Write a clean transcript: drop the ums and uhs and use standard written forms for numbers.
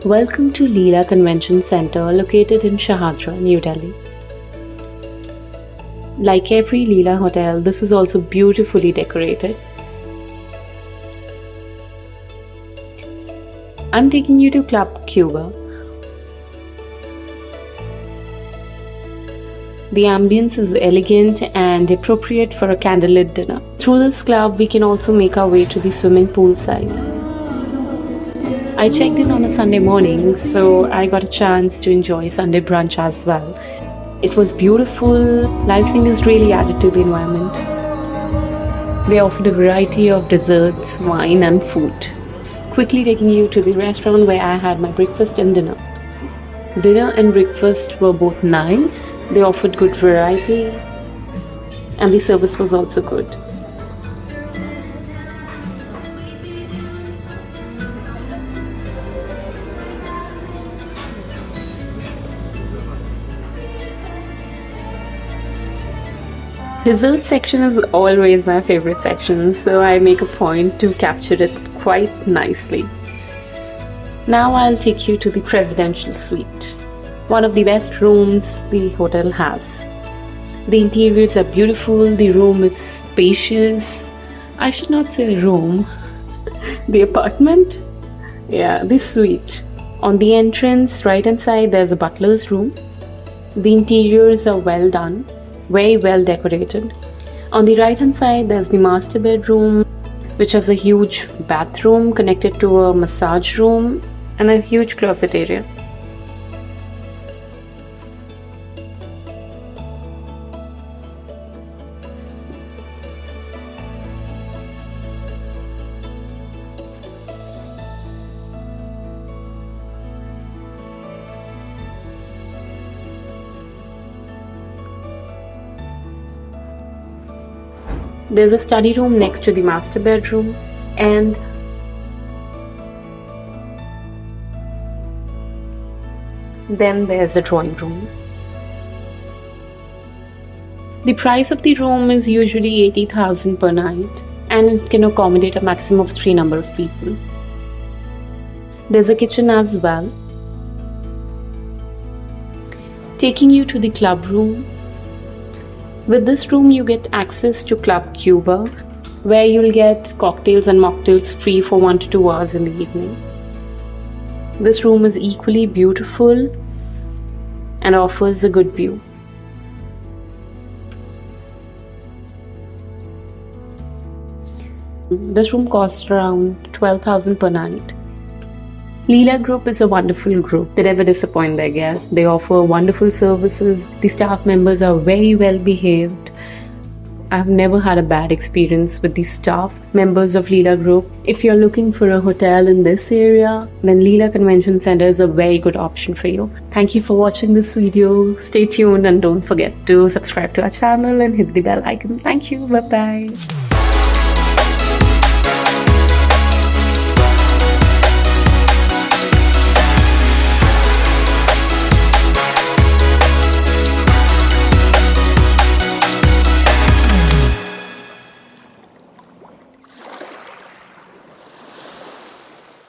Welcome to Leela Convention Center located in Shahadra, New Delhi. Like every Leela hotel, this is also beautifully decorated. I'm taking you to Club Cuba. The ambience is elegant and appropriate for a candlelit dinner. Through this club, we can also make our way to the swimming pool side. I checked in on a Sunday morning, so I got a chance to enjoy Sunday brunch as well. It was beautiful. Live singers really added to the environment. They offered a variety of desserts, wine and food. Quickly taking you to the restaurant where I had my breakfast and dinner. Dinner and breakfast were both nice. They offered good variety and the service was also good. Dessert section is always my favorite section, so I make a point to capture it quite nicely. Now I'll take you to the presidential suite, one of the best rooms the hotel has. The interiors are beautiful, the room is spacious. I should not say room, the apartment? Yeah, the suite. On the entrance, right hand side, there's a butler's room. The interiors are well done. Very well decorated. On the right hand side there's the master bedroom, which has a huge bathroom connected to a massage room and a huge closet area. There's a study room next to the master bedroom and then there's a drawing room. The price of the room is usually 80,000 per night and it can accommodate a maximum of 3 number of people. There's a kitchen as well. Taking you to the club room. With this room you get access to Club Cuba, where you'll get cocktails and mocktails free for 1 to 2 hours in the evening. This room is equally beautiful and offers a good view. This room costs around 12,000 per night. Leela Group is a wonderful group. They never disappoint their guests. They offer wonderful services. The staff members are very well behaved. I've never had a bad experience with the staff members of Leela Group. If you're looking for a hotel in this area, then Leela Convention Center is a very good option for you. Thank you for watching this video. Stay tuned and don't forget to subscribe to our channel and hit the bell icon. Thank you. Bye-bye.